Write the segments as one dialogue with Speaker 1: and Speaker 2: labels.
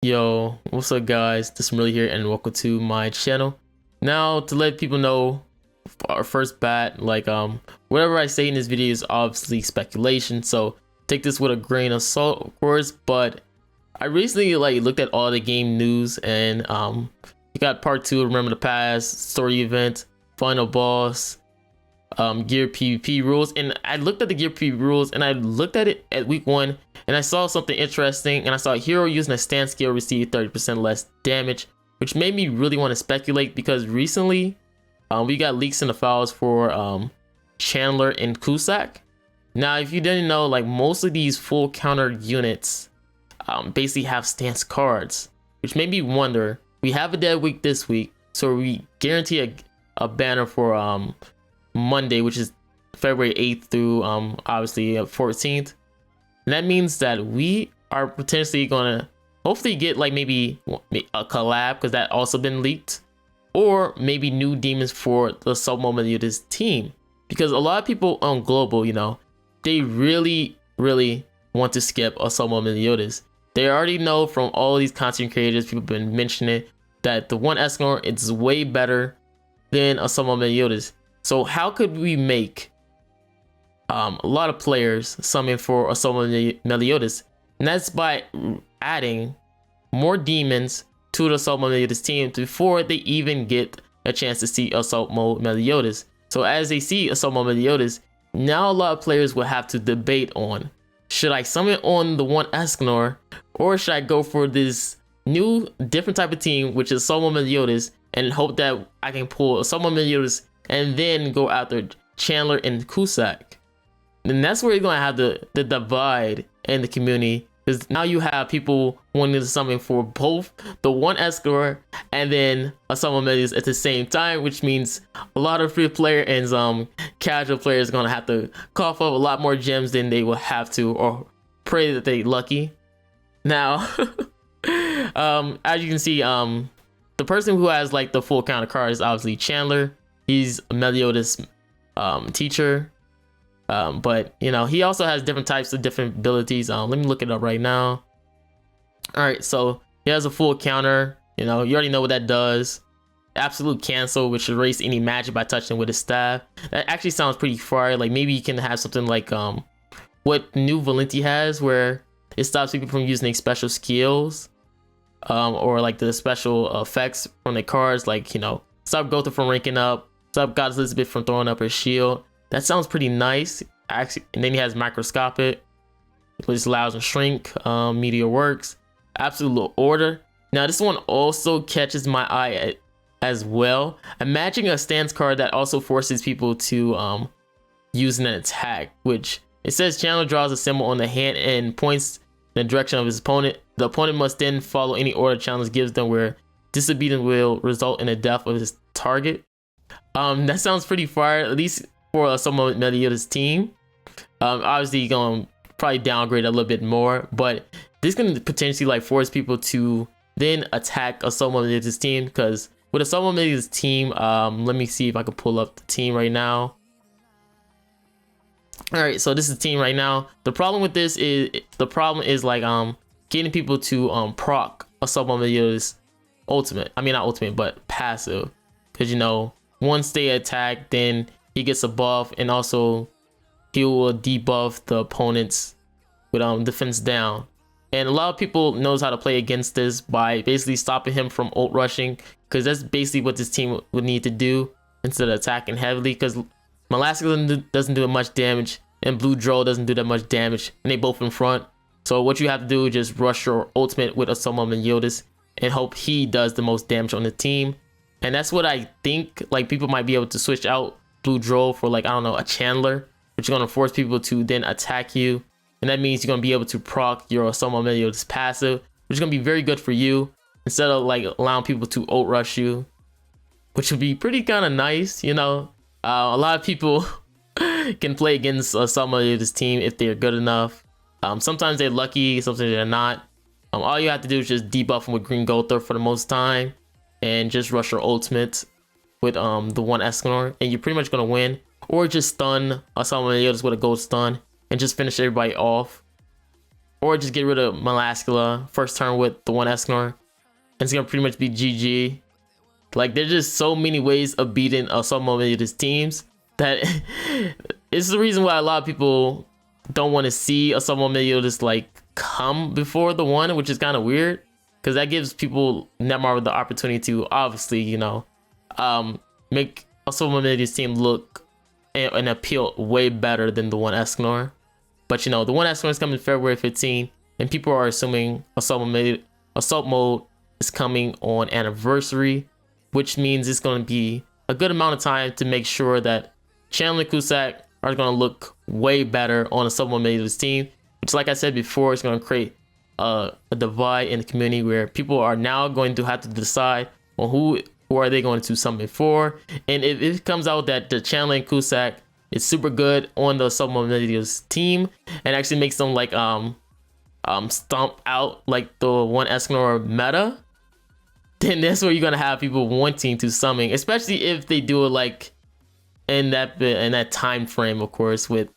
Speaker 1: Yo, what's up guys? This is Marilli here and welcome to my channel. Now to let people know our first bat, whatever I say in this video is obviously speculation, so take this with a grain of salt of course, but I recently looked at all the game news and you got part 2 of Remember the Past, story event, final boss, gear PvP rules, and I looked at the gear PvP rules and I looked at it at week 1 and I saw something interesting, and I saw a hero using a stance skill receive 30% less damage, which made me really want to speculate because recently we got leaks in the files for Chandler and Cusack. Now if you didn't know, most of these full counter units basically have stance cards, which made me wonder, we have a dead week this week, so we guarantee a banner for Monday, which is February 8th through obviously 14th. And that means that we are potentially gonna hopefully get maybe a collab, because that also been leaked, or maybe new demons for the Summon Meliodas team, because a lot of people on global, they really want to skip a Summon Meliodas. They already know from all these content creators, people have been mentioning that the one Escanor is way better than a Summon Meliodas. So how could we make a lot of players summon for a Summon Meliodas? And that's by adding more demons to the Summon Meliodas team before they even get a chance to see a Summon Meliodas. So as they see a Summon Meliodas, now a lot of players will have to debate on, should I summon on the one Escanor, or should I go for this new different type of team, which is Summon Meliodas, and hope that I can pull a Summon Meliodas and then go after Chandler and Cusack? And that's where you're gonna have the divide in the community, because now you have people wanting to summon for both the one Escanor and then a Summon Meliodas at the same time, which means a lot of free player and casual players are gonna have to cough up a lot more gems than they will have to, or pray that they lucky. Now as you can see, the person who has the full counter card is obviously Chandler. He's a Meliodas teacher, but he also has different types of different abilities. Let me look it up right now. All right, so he has a full counter. You already know what that does. Absolute cancel, which erase any magic by touching with his staff. That actually sounds pretty fire. Maybe you can have something like what new Valenti has, where it stops people from using special skills, or the special effects from the cards, stop Gotha from ranking up, stop Goddess Elizabeth from throwing up her shield. That sounds pretty nice actually. And then he has microscopic, which allows him shrink, meteor works, absolute order. Now this one also catches my eye as well. Imagine a stance card that also forces people to use an attack, which it says Chandler draws a symbol on the hand and points in the direction of his opponent. The opponent must then follow any order Chandler gives them, where disobedience will result in the death of his target. That sounds pretty fire, at least for Summon Meliodas team. Obviously you're gonna probably downgrade a little bit more, but this can potentially force people to then attack a Summon Meliodas team, because with a Summon Meliodas team, let me see if I can pull up the team right now. All right, so this is the team right now. The problem with this is getting people to proc a Summon Meliodas ultimate. I mean not ultimate, but passive, because once they attack, then he gets a buff, and also he will debuff the opponents with defense down. And a lot of people knows how to play against this by basically stopping him from ult rushing, because that's basically what this team would need to do instead of attacking heavily, because Malasika doesn't do much damage and Blue Droll doesn't do that much damage, and they both in front. So what you have to do is just rush your ultimate with a Summon Meliodas and hope he does the most damage on the team. And that's what I think, people might be able to switch out Blue Droll for I don't know, a Chandler, which is going to force people to then attack you. And that means you're going to be able to proc your Summon Meliodas passive, which is going to be very good for you, instead of allowing people to ult rush you, which would be pretty kind of nice. A lot of people can play against Summon Meliodas team if they're good enough. Sometimes they're lucky, sometimes they're not. All you have to do is just debuff them with Green Gotha for the most time, and just rush your ultimate with the one Escanor, and you're pretty much gonna win. Or just stun Summon Meliodas with a gold stun and just finish everybody off. or just get rid of Malascula first turn with the 1 Escanor, and it's gonna pretty much be GG. Like, there's just so many ways of beating some of these teams that it's the reason why a lot of people don't want to see a Summon just like come before the 1, which is kind of weird, because that gives people Netmarble the opportunity to obviously, you know, make a Summon team look and appeal way better than the 1 Escanor. But you know, the 1 Escanor is coming February 15, and people are assuming Assault Mode is coming on anniversary, which means it's going to be a good amount of time to make sure that Chandler and Cusack are going to look way better on a Assault Mode team, which, like I said before, is going to create a divide in the community where people are now going to have to decide on who are they going to summon for. And if it comes out that the Chandler and Cusack is super good on the Summon team and actually makes them like stomp out like the 1 Escanor meta, then that's where you're gonna have people wanting to summon, especially if they do it like in that time frame, of course, with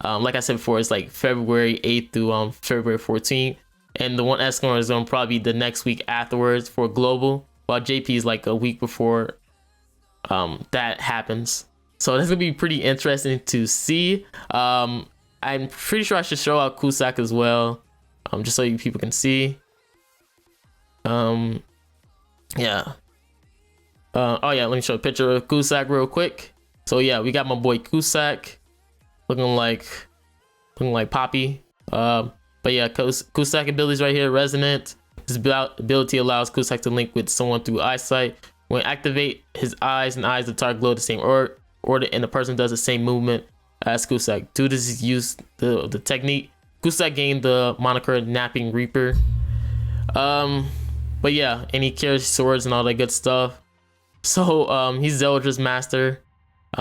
Speaker 1: like I said before, it's like February 8th through February 14th, and the 1 Escanor is gonna probably be the next week afterwards for global, while JP is like a week before that happens. So that's gonna be pretty interesting to see. I'm pretty sure I should show out Cusack as well, just so you people can see. Yeah. Oh yeah, let me show a picture of Cusack real quick. So yeah, we got my boy Cusack looking like Poppy. But yeah, Cusack abilities right here. Resonant. This ability allows Cusack to link with someone through eyesight. When activate, his eyes and eyes of the target glow the same order, and the person does the same movement as Cusack. Due to this use the technique, Cusack gained the moniker Napping Reaper. But yeah, and he carries swords and all that good stuff. So he's Zeldra's master.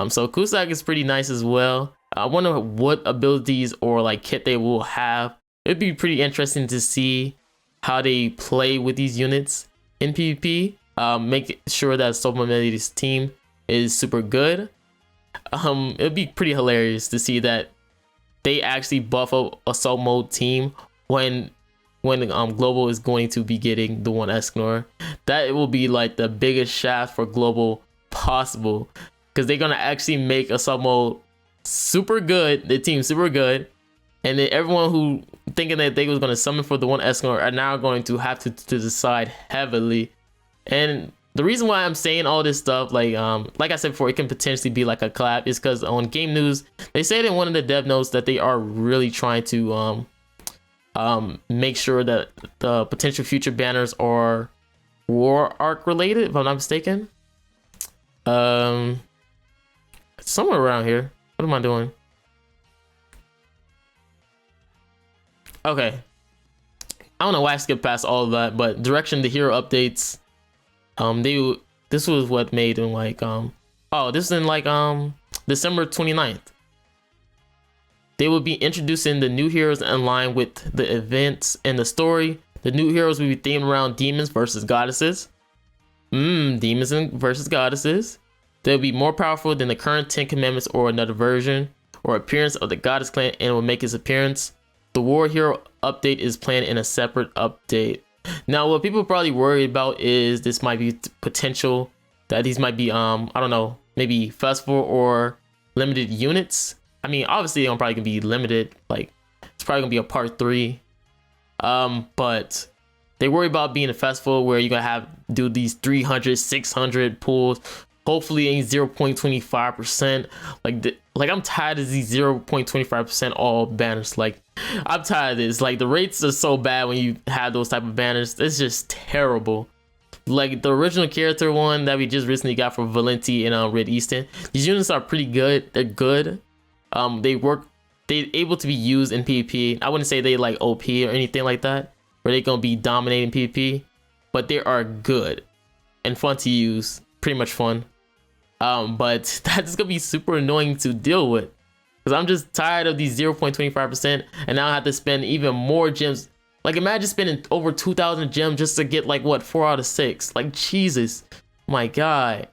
Speaker 1: So Cusack is pretty nice as well. I wonder what abilities or like kit they will have. It'd be pretty interesting to see how they play with these units in PvP. Make sure that Soulmanity's team is super good. It'd be pretty hilarious to see that they actually buff up a Assault Mode team when Global is going to be getting the 1 Escanor. That will be like the biggest shaft for Global possible, because they're gonna actually make Assault Mode super good, the team super good, and then everyone who thinking that they was gonna summon for the 1 Escanor are now going to have to decide heavily. And the reason why I'm saying all this stuff, like I said before, it can potentially be like a collab, is because on Game News they said in one of the dev notes that they are really trying to make sure that the potential future banners are War Arc related, if I'm not mistaken. Somewhere around here. What am I doing? Okay. I don't know why I skipped past all of that, but Direction the Hero updates. This was what made in like this is in like December 29th. They will be introducing the new heroes in line with the events and the story. The new heroes will be themed around demons versus goddesses. Demons versus goddesses. They'll be more powerful than the current 10 commandments or another version or appearance of the goddess clan, and will make its appearance. The war hero update is planned in a separate update. Now, what people probably worry about is this might be potential that these might be I don't know, maybe festival or limited units. I mean, obviously they're probably gonna be limited, like it's probably gonna be a part 3. But they worry about being a festival where you're gonna do these 300, 600 pulls, hopefully in 0.25%. Like I'm tired of these 0.25% all banners. Like I'm tired of this. Like the rates are so bad when you have those type of banners. It's just terrible. Like the original character one that we just recently got for Valenti and Red Easton. These units are pretty good. They're good. They're able to be used in PvP. I wouldn't say they like OP or anything like that, where they're gonna be dominating PvP, but they are good and fun to use. Pretty much fun. But that's gonna be super annoying to deal with, because I'm just tired of these 0.25%, and now I have to spend even more gems. Like imagine spending over 2,000 gems just to get like what 4 out of 6. Like Jesus, my God.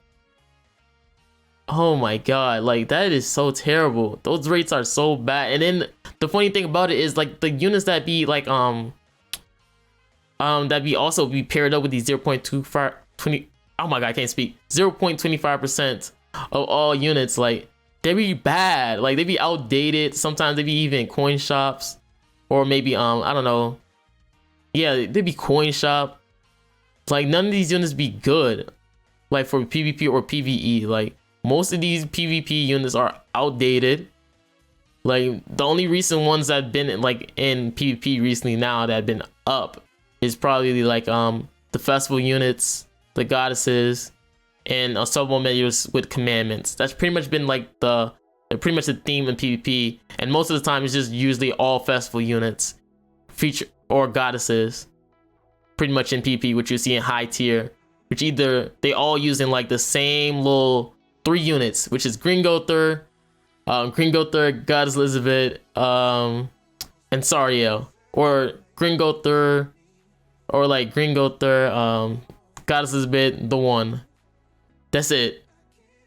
Speaker 1: Oh my God, like that is so terrible. Those rates are so bad. And then the funny thing about it is like the units that be like that be also be paired up with these 0.25 oh my god, I can't speak, 0.25% of all units, like they be bad, like they be outdated. Sometimes they be even coin shops, or maybe I don't know, yeah, they be coin shop. Like none of these units be good, like for PvP or PvE. Like most of these PvP units are outdated. Like the only recent ones that have been like in PvP recently now that have been up is probably like the festival units, the goddesses, and summon menus with commandments. That's pretty much been like the theme in PvP, and most of the time it's just usually all festival units feature or goddesses pretty much in PvP, which you see in high tier, which either they all using like the same little 3 units, which is Gringother, Goddess Elizabeth, and Sariel, or Gringother, or like Gringother, Goddess Elizabeth, the one. That's it.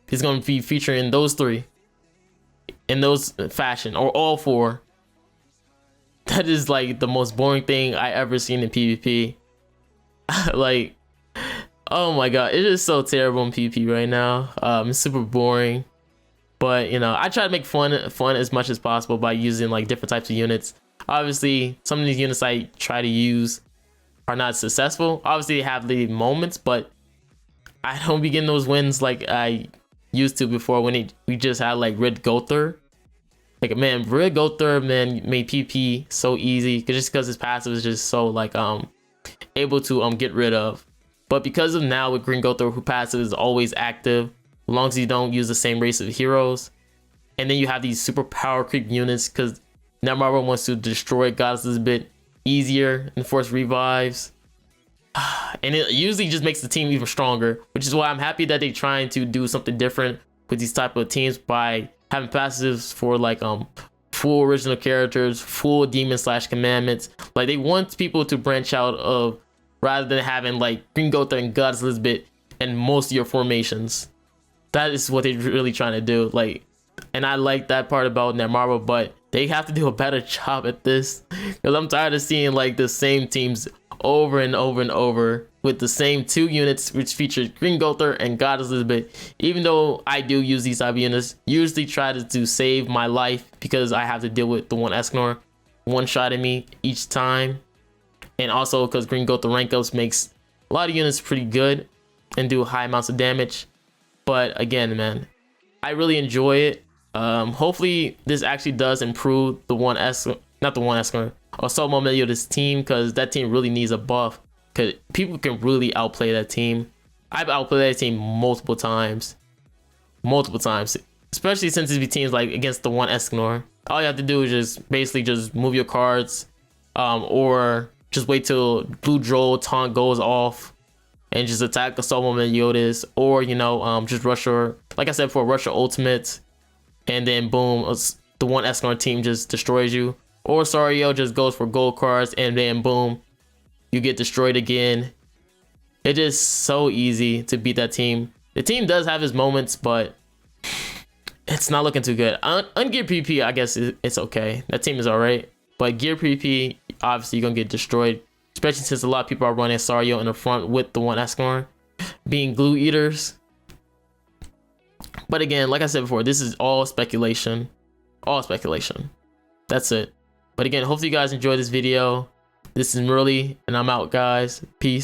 Speaker 1: He's gonna be featuring those 3 in those fashion, or all 4. That is like the most boring thing I ever seen in PvP. Like, oh my god, it is so terrible in PvP right now. It's super boring. But you know, I try to make fun as much as possible by using like different types of units. Obviously, some of these units I try to use are not successful. Obviously, they have the moments, but I don't be getting those wins like I used to before when we just had like Red Gother. Like man, Red Gother, man, made PP so easy just because his passive is just so like able to get rid of. But because of now with Green Gother, who passive is always active, as long as you don't use the same race of heroes, and then you have these super power creep units because Netmarble wants to destroy goddesses a bit easier and force revives. And it usually just makes the team even stronger, which is why I'm happy that they're trying to do something different with these type of teams by having passives for like full original characters, full demon / commandments. Like they want people to branch out of, rather than having like Green Gother and Goddess Elizabeth and most of your formations. That is what they're really trying to do. Like, and I like that part about Netmarble, but they have to do a better job at this, because I'm tired of seeing like the same teams over and over and over with the same 2 units, which features Green Gother and Goddess Elizabeth. Even though I do use these type of units, usually try to save my life because I have to deal with the one Escanor one-shotting me each time, and also because Green Gother rank ups makes a lot of units pretty good and do high amounts of damage. But again, man, I really enjoy it. Hopefully this actually does improve the one Escanor, or Somo Meliodas team, because that team really needs a buff, because people can really outplay that team. I've outplayed that team multiple times, especially since these teams like against the one Escanor. All you have to do is just basically just move your cards, or just wait till Blue Droll taunt goes off and just attack the Somo Meliodas, or you know, just rush your, like I said before, rush your ultimate, and then boom, the one Escanor team just destroys you. Or Sariel just goes for gold cards, and then boom, you get destroyed again. It is so easy to beat that team. The team does have its moments, but it's not looking too good. Ungeared PP, I guess it's okay. That team is alright. But Gear PP, obviously you're gonna get destroyed, especially since a lot of people are running Sariel in the front with the one Escanor being glue eaters. But again, like I said before, this is all speculation. All speculation. That's it. But again, hopefully you guys enjoyed this video. This is Marilli, and I'm out, guys. Peace.